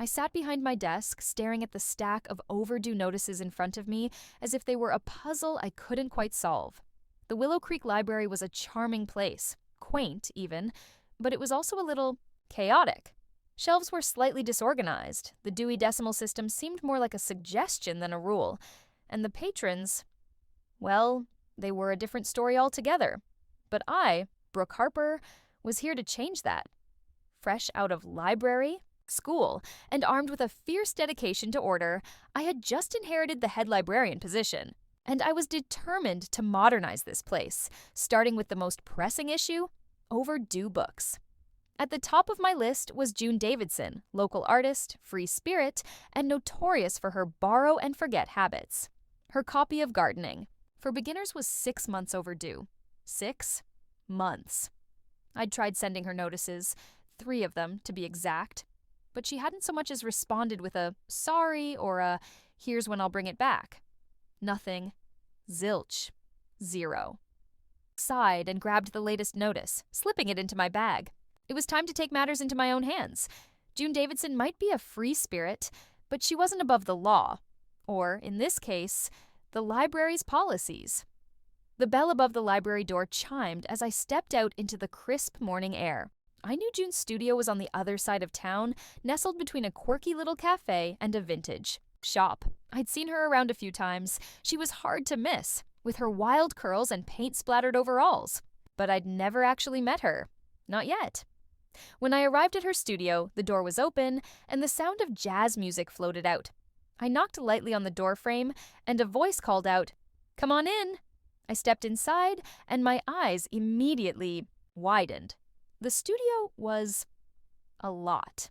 I sat behind my desk, staring at the stack of overdue notices in front of me as if they were a puzzle I couldn't quite solve. The Willow Creek Library was a charming place, quaint even, but it was also a little chaotic. Shelves were slightly disorganized, the Dewey Decimal System seemed more like a suggestion than a rule, and the patrons, well, they were a different story altogether. But I, Brooke Harper, was here to change that. Fresh out of library, school, and armed with a fierce dedication to order, I had just inherited the head librarian position, and I was determined to modernize this place, starting with the most pressing issue: overdue books. At the top of my list was June Davidson, local artist, free spirit, and notorious for her borrow and forget habits. Her copy of Gardening for Beginners was 6 months overdue. 6 months. I'd tried sending her notices, 3 of them to be exact, but she hadn't so much as responded with a sorry or a here's when I'll bring it back. Nothing. Zilch. 0. Sighed and grabbed the latest notice, slipping it into my bag. It was time to take matters into my own hands. June Davidson might be a free spirit, but she wasn't above the law, or, in this case, the library's policies. The bell above the library door chimed as I stepped out into the crisp morning air. I knew June's studio was on the other side of town, nestled between a quirky little cafe and a vintage shop. I'd seen her around a few times. She was hard to miss, with her wild curls and paint-splattered overalls. But I'd never actually met her. Not yet. When I arrived at her studio, the door was open, and the sound of jazz music floated out. I knocked lightly on the doorframe, and a voice called out, "Come on in." I stepped inside, and my eyes immediately widened. The studio was a lot.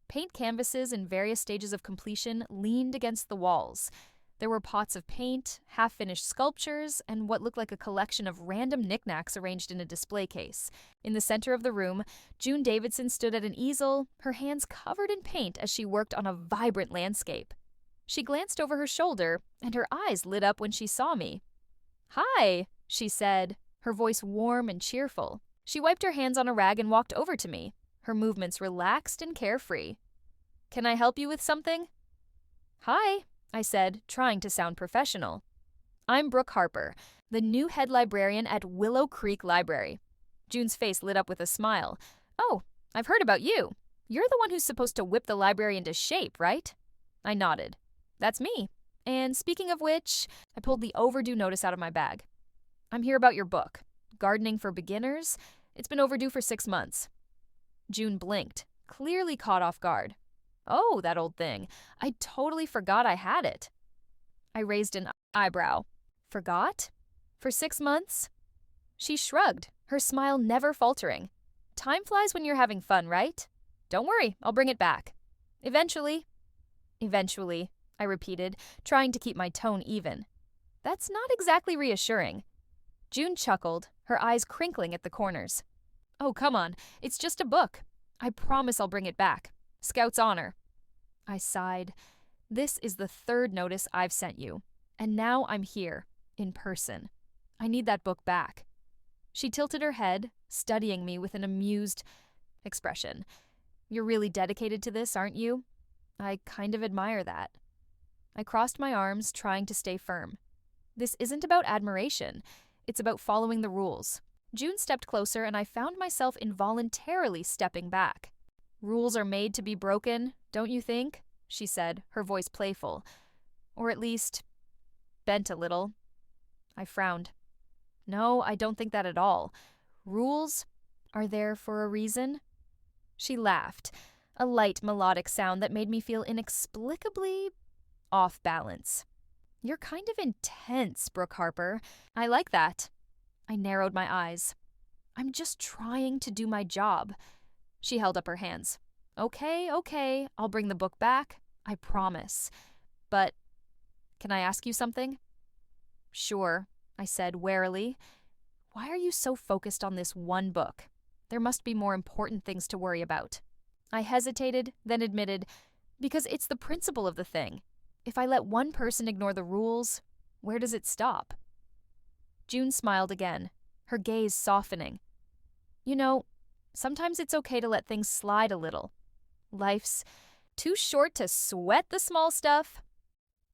Paint canvases in various stages of completion leaned against the walls. There were pots of paint, half-finished sculptures, and what looked like a collection of random knickknacks arranged in a display case. In the center of the room, June Davidson stood at an easel, her hands covered in paint as she worked on a vibrant landscape. She glanced over her shoulder, and her eyes lit up when she saw me. "Hi," she said, her voice warm and cheerful. She wiped her hands on a rag and walked over to me, her movements relaxed and carefree. "Can I help you with something?" "Hi," I said, trying to sound professional. "I'm Brooke Harper, the new head librarian at Willow Creek Library." June's face lit up with a smile. "Oh, I've heard about you. You're the one who's supposed to whip the library into shape, right?" I nodded. "That's me. And speaking of which," I pulled the overdue notice out of my bag. "I'm here about your book, Gardening for Beginners. It's been overdue for 6 months." June blinked, clearly caught off guard. "Oh, that old thing. I totally forgot I had it." I raised an eyebrow. "Forgot? For 6 months?" She shrugged, her smile never faltering. "Time flies when you're having fun, right? Don't worry, I'll bring it back. Eventually." "Eventually," I repeated, trying to keep my tone even. That's not exactly reassuring. June chuckled, her eyes crinkling at the corners. "Oh, come on, it's just a book. I promise I'll bring it back. Scout's honor." I sighed. This is the 3rd notice I've sent you, and now I'm here, in person. I need that book back. She tilted her head, studying me with an amused expression. "You're really dedicated to this, aren't you? I kind of admire that." I crossed my arms, trying to stay firm. This isn't about admiration. It's about following the rules. June stepped closer, and I found myself involuntarily stepping back. "Rules are made to be broken, don't you think?" she said, her voice playful. Or at least, bent a little. I frowned. "No, I don't think that at all. Rules are there for a reason." She laughed, a light melodic sound that made me feel inexplicably off balance. "You're kind of intense, Brooke Harper. I like that." I narrowed my eyes. "I'm just trying to do my job." She held up her hands. Okay, I'll bring the book back. I promise. But can I ask you something?" "Sure," I said warily. "Why are you so focused on this one book? There must be more important things to worry about." I hesitated, then admitted, "Because it's the principle of the thing. If I let one person ignore the rules, where does it stop?" June smiled again, her gaze softening. "You know, sometimes it's okay to let things slide a little. Life's Too short to sweat the small stuff?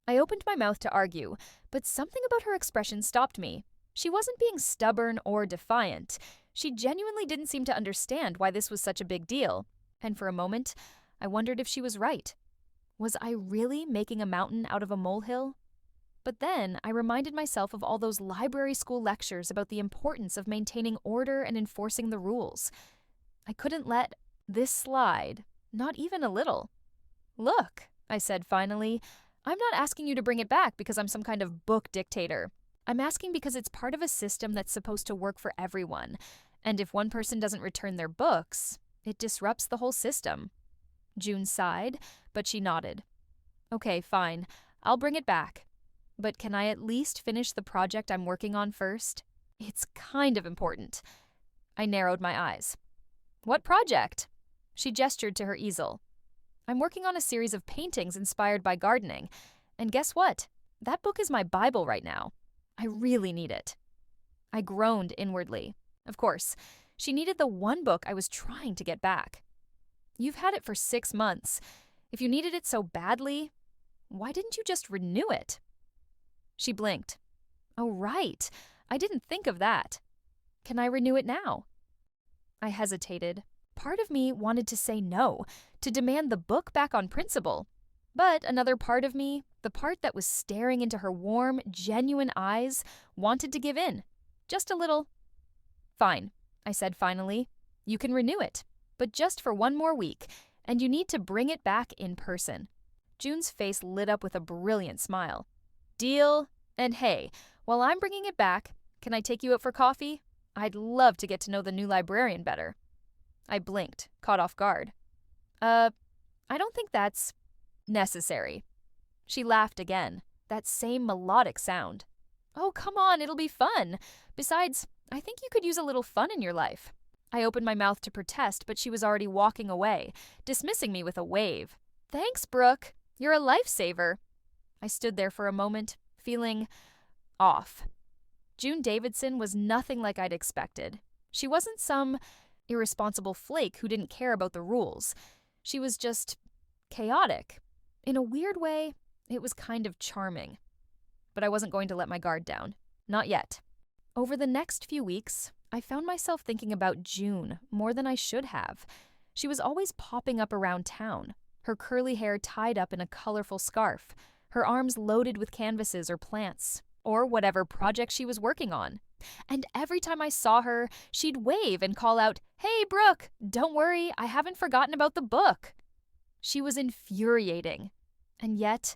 I opened my mouth to argue, but something about her expression stopped me. She wasn't being stubborn or defiant. She genuinely didn't seem to understand why this was such a big deal. And for a moment, I wondered if she was right. Was I really making a mountain out of a molehill? But then I reminded myself of all those library school lectures about the importance of maintaining order and enforcing the rules. I couldn't let this slide, not even a little. "Look," I said finally, "I'm not asking you to bring it back because I'm some kind of book dictator. I'm asking because it's part of a system that's supposed to work for everyone. And if one person doesn't return their books, it disrupts the whole system." June sighed, but she nodded. "Okay, fine. I'll bring it back. But can I at least finish the project I'm working on first? It's kind of important." I narrowed my eyes. "What project?" She gestured to her easel. "I'm working on a series of paintings inspired by gardening. And guess what? That book is my Bible right now. I really need it." I groaned inwardly. Of course, she needed the one book I was trying to get back. "You've had it for 6 months. If you needed it so badly, why didn't you just renew it?" She blinked. "Oh, right. I didn't think of that. Can I renew it now?" I hesitated. Part of me wanted to say no, to demand the book back on principle. But another part of me, the part that was staring into her warm, genuine eyes, wanted to give in. Just a little. "Fine," I said finally. "You can renew it, but just for 1 more week, and you need to bring it back in person." June's face lit up with a brilliant smile. "Deal. And hey, while I'm bringing it back, can I take you out for coffee? I'd love to get to know the new librarian better." I blinked, caught off guard. I don't think that's necessary." She laughed again, that same melodic sound. "Oh, come on, it'll be fun. Besides, I think you could use a little fun in your life." I opened my mouth to protest, but she was already walking away, dismissing me with a wave. "Thanks, Brooke. You're a lifesaver." I stood there for a moment, feeling off. June Davidson was nothing like I'd expected. She wasn't some irresponsible flake who didn't care about the rules. She was just chaotic. In a weird way, it was kind of charming. But I wasn't going to let my guard down. Not yet. Over the next few weeks, I found myself thinking about June more than I should have. She was always popping up around town, her curly hair tied up in a colorful scarf, her arms loaded with canvases or plants, or whatever project she was working on. And every time I saw her, she'd wave and call out, "Hey, Brooke, don't worry, I haven't forgotten about the book." She was infuriating. And yet,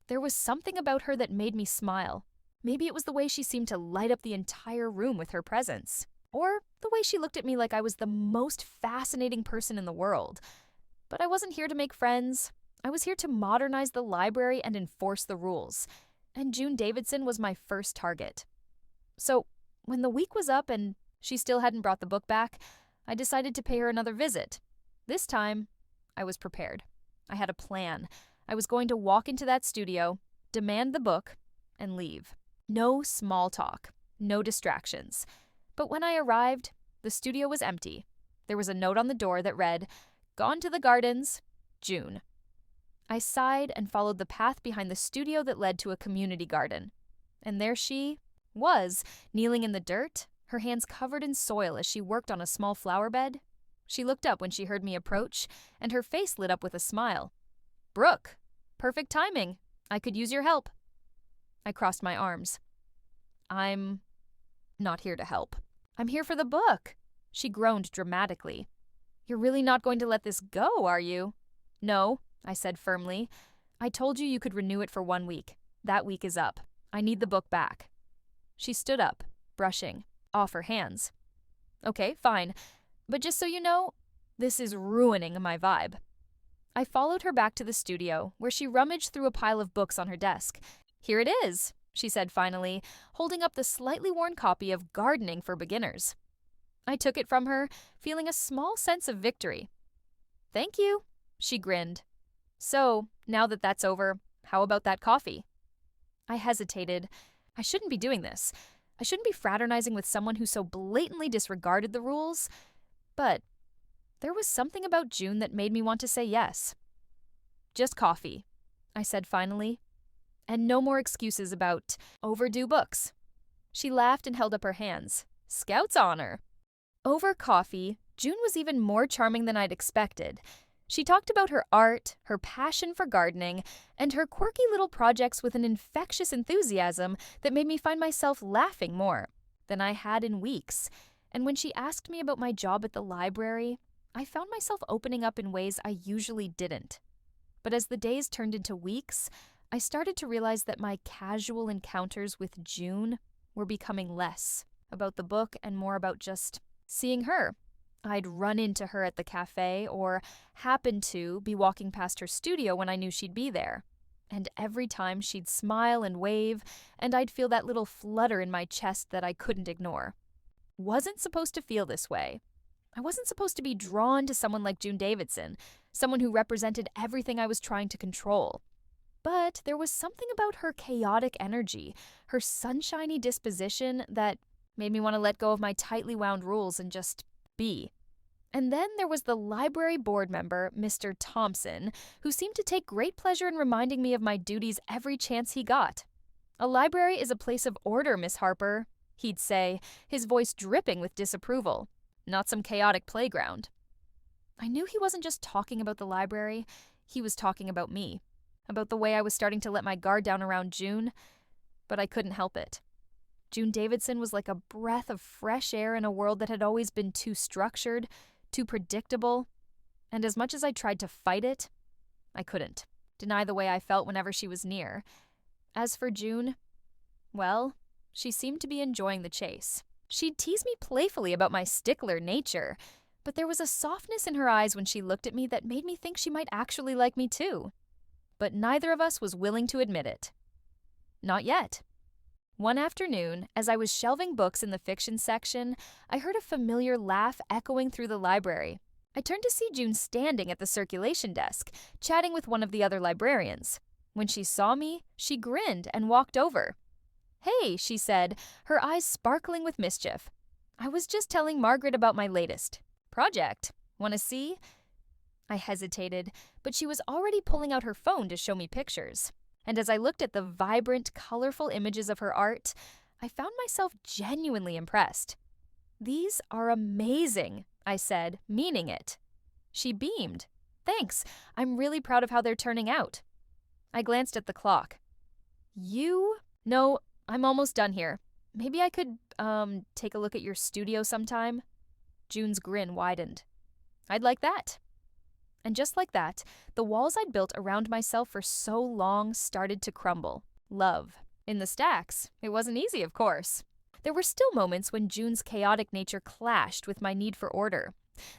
there was something about her that made me smile. Maybe it was the way she seemed to light up the entire room with her presence. Or the way she looked at me like I was the most fascinating person in the world. But I wasn't here to make friends. I was here to modernize the library and enforce the rules. And June Davidson was my first target. So, when the week was up and she still hadn't brought the book back, I decided to pay her another visit. This time, I was prepared. I had a plan. I was going to walk into that studio, demand the book, and leave. No small talk, no distractions. But when I arrived, the studio was empty. There was a note on the door that read, "Gone to the gardens, June." I sighed and followed the path behind the studio that led to a community garden. And there she was, kneeling in the dirt, her hands covered in soil as she worked on a small flower bed. She looked up when she heard me approach, and her face lit up with a smile. "Brooke, perfect timing. I could use your help." I crossed my arms. "I'm not here to help. I'm here for the book." She groaned dramatically. "You're really not going to let this go, are you?" "No," I said firmly. "I told you could renew it for 1 week. That week is up. I need the book back." She stood up, brushing off her hands. "Okay, fine. But just so you know, this is ruining my vibe." I followed her back to the studio, where she rummaged through a pile of books on her desk. "Here it is," she said finally, holding up the slightly worn copy of Gardening for Beginners. I took it from her, feeling a small sense of victory. "Thank you," she grinned. "So, now that that's over, how about that coffee?" I hesitated. I shouldn't be doing this. I shouldn't be fraternizing with someone who so blatantly disregarded the rules. But there was something about June that made me want to say yes. Just coffee, I said finally. And no more excuses about overdue books. She laughed and held up her hands. Scout's honor. Over coffee, June was even more charming than I'd expected. She talked about her art, her passion for gardening, and her quirky little projects with an infectious enthusiasm that made me find myself laughing more than I had in weeks. And when she asked me about my job at the library, I found myself opening up in ways I usually didn't. But as the days turned into weeks, I started to realize that my casual encounters with June were becoming less about the book and more about just seeing her. I'd run into her at the cafe or happen to be walking past her studio when I knew she'd be there. And every time she'd smile and wave, and I'd feel that little flutter in my chest that I couldn't ignore. Wasn't supposed to feel this way. I wasn't supposed to be drawn to someone like June Davidson, someone who represented everything I was trying to control. But there was something about her chaotic energy, her sunshiny disposition that made me want to let go of my tightly wound rules and just be. And then there was the library board member, Mr. Thompson, who seemed to take great pleasure in reminding me of my duties every chance he got. A library is a place of order, Miss Harper, he'd say, his voice dripping with disapproval. Not some chaotic playground. I knew he wasn't just talking about the library, he was talking about me, about the way I was starting to let my guard down around June, but I couldn't help it. June Davidson was like a breath of fresh air in a world that had always been too structured, too predictable, and as much as I tried to fight it, I couldn't deny the way I felt whenever she was near. As for June, well, she seemed to be enjoying the chase. She'd tease me playfully about my stickler nature, but there was a softness in her eyes when she looked at me that made me think she might actually like me too. But neither of us was willing to admit it. Not yet. One afternoon, as I was shelving books in the fiction section, I heard a familiar laugh echoing through the library. I turned to see June standing at the circulation desk, chatting with one of the other librarians. When she saw me, she grinned and walked over. "Hey," she said, her eyes sparkling with mischief. "I was just telling Margaret about my latest project. Want to see?" I hesitated, but she was already pulling out her phone to show me pictures. And as I looked at the vibrant, colorful images of her art, I found myself genuinely impressed. "These are amazing," I said, meaning it. She beamed. "Thanks. I'm really proud of how they're turning out." I glanced at the clock. No, I'm almost done here. Maybe I could, take a look at your studio sometime?" June's grin widened. "I'd like that." And just like that, the walls I'd built around myself for so long started to crumble. Love. In the stacks. It wasn't easy, of course. There were still moments when June's chaotic nature clashed with my need for order.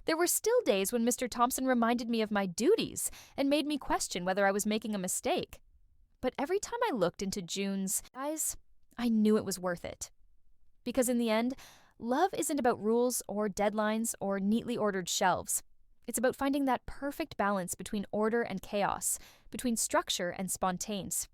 There were still days when Mr. Thompson reminded me of my duties and made me question whether I was making a mistake. But every time I looked into June's eyes, I knew it was worth it. Because in the end, love isn't about rules or deadlines or neatly ordered shelves. It's about finding that perfect balance between order and chaos, between structure and spontaneous.